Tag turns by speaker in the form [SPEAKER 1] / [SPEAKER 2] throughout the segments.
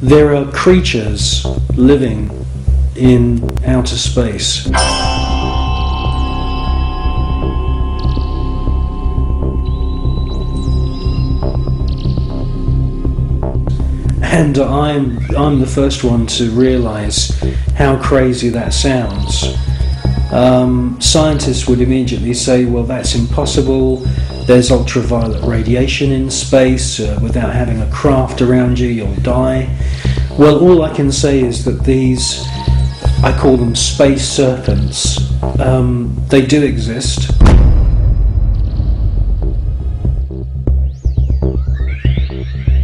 [SPEAKER 1] There are creatures living in outer space. And I'm the first one to realize how crazy that sounds. Scientists would immediately say, well, that's impossible. There's ultraviolet radiation in space. Without having a craft around you, you'll die. Well, all I can say is that these, I call them space serpents, they do exist.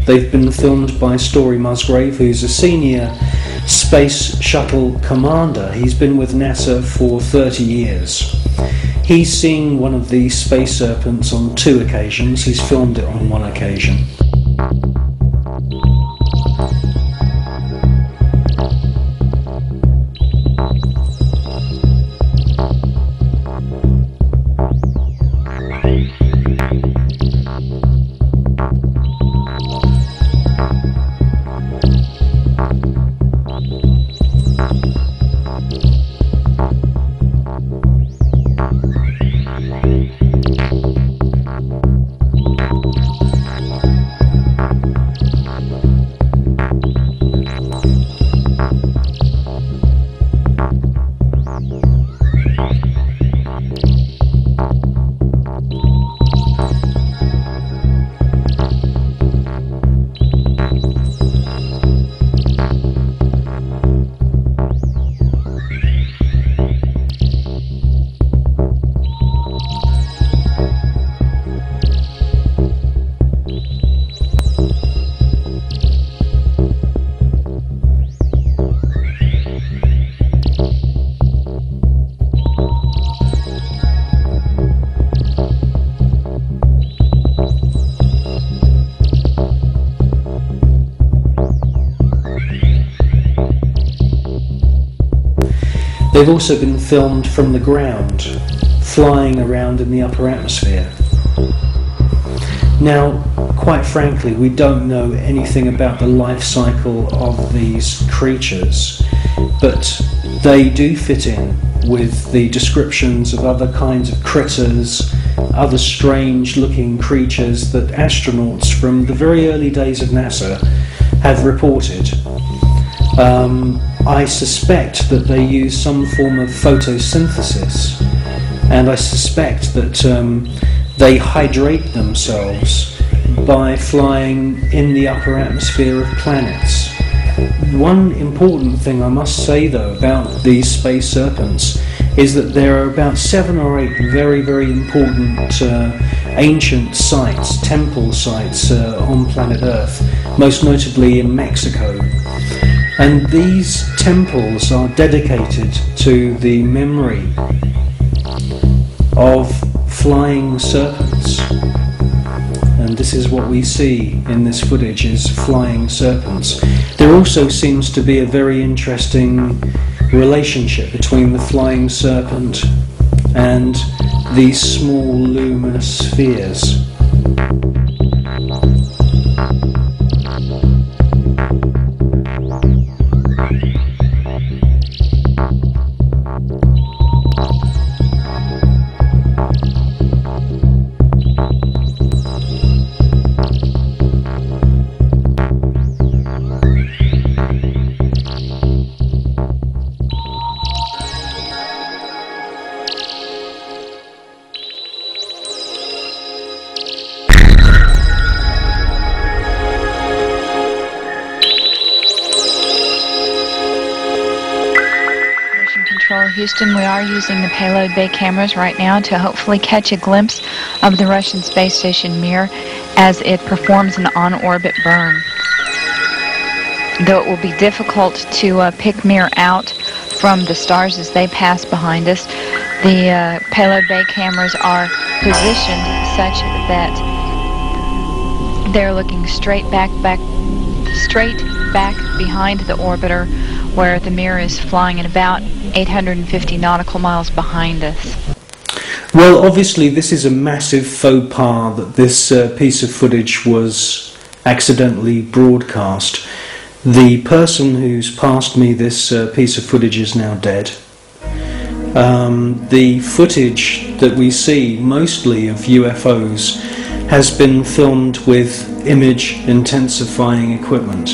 [SPEAKER 1] They've been filmed by Story Musgrave, who's a senior space shuttle commander. He's been with NASA for 30 years. He's seen one of these space serpents on 2 occasions. He's filmed it on 1 occasion. They've also been filmed from the ground, flying around in the upper atmosphere. Now, quite frankly, we don't know anything about the life cycle of these creatures, but they do fit in with the descriptions of other kinds of critters, other strange looking creatures that astronauts from the very early days of NASA have reported. I suspect that they use some form of photosynthesis, and I suspect that they hydrate themselves by flying in the upper atmosphere of planets. One important thing I must say though about these space serpents is that there are about 7 or 8 very, very important ancient sites, temple sites on planet Earth, most notably in Mexico. And these temples are dedicated to the memory of flying serpents. And this is what we see in this footage, is flying serpents. There also seems to be a very interesting relationship between the flying serpent and these small luminous spheres.
[SPEAKER 2] Houston, we are using the payload bay cameras right now to hopefully catch a glimpse of the Russian space station Mir as it performs an on-orbit burn. Though it will be difficult to pick Mir out from the stars as they pass behind us, the payload bay cameras are positioned such that they're looking straight back behind the orbiter, where the Mir is flying at about 850 nautical miles behind us.
[SPEAKER 1] Well, obviously this is a massive faux pas that this piece of footage was accidentally broadcast. The person who's passed me this piece of footage is now dead. The footage that we see, mostly of UFOs, has been filmed with image intensifying equipment.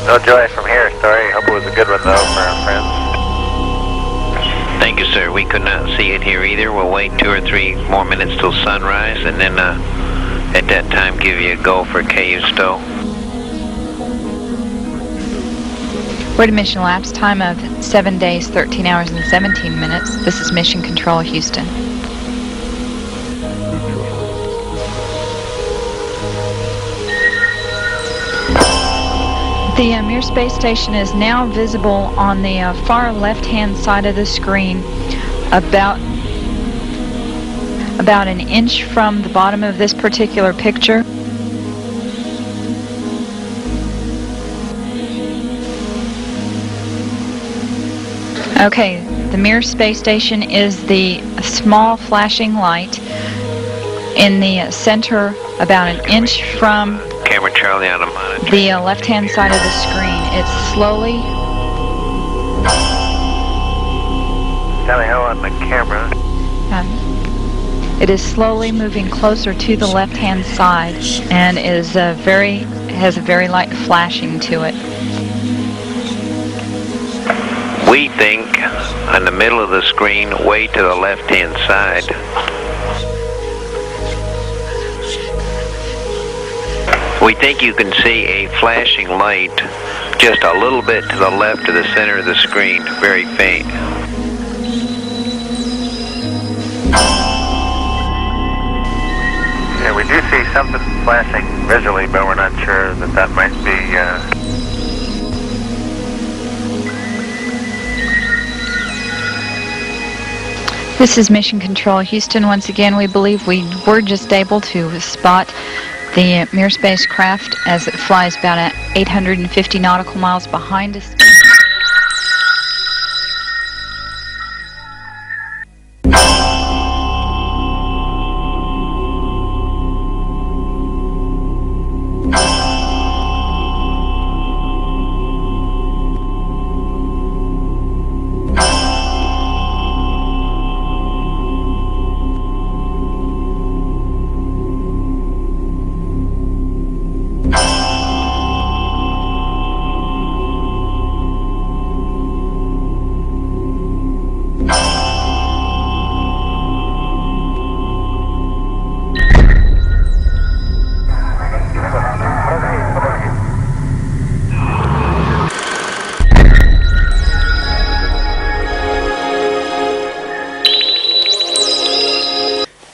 [SPEAKER 3] No joy from here. Sorry, hope it was a good one though for our friends.
[SPEAKER 4] Thank you, sir. We could not see it here either. We'll wait 2 or 3 more minutes till sunrise, and then at that time give you a go for KU stow.
[SPEAKER 2] We're at a mission elapsed time of 7 days, 13 hours, and 17 minutes. This is Mission Control, Houston. The Mir space station is now visible on the far left-hand side of the screen, about an inch from the bottom of this particular picture. Okay, the Mir space station is the small flashing light in the center, about an inch from
[SPEAKER 4] Camera Charlie on a monitor.
[SPEAKER 2] the left-hand side of the screen. It's slowly
[SPEAKER 3] Tally ho on the camera.
[SPEAKER 2] it is slowly moving closer to the left-hand side, and is has a very light flashing to it.
[SPEAKER 4] We think on the middle of the screen, way to the left-hand side. We think you can see a flashing light just a little bit to the left of the center of the screen, very faint.
[SPEAKER 3] Yeah, we do see something flashing visually, but we're not sure that might be.
[SPEAKER 2] This is Mission Control, Houston. Once again, we believe we were just able to spot the Mir spacecraft as it flies about 850 nautical miles behind us.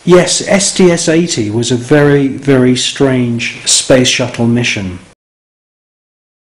[SPEAKER 1] Yes, STS-80 was a very, very strange space shuttle mission.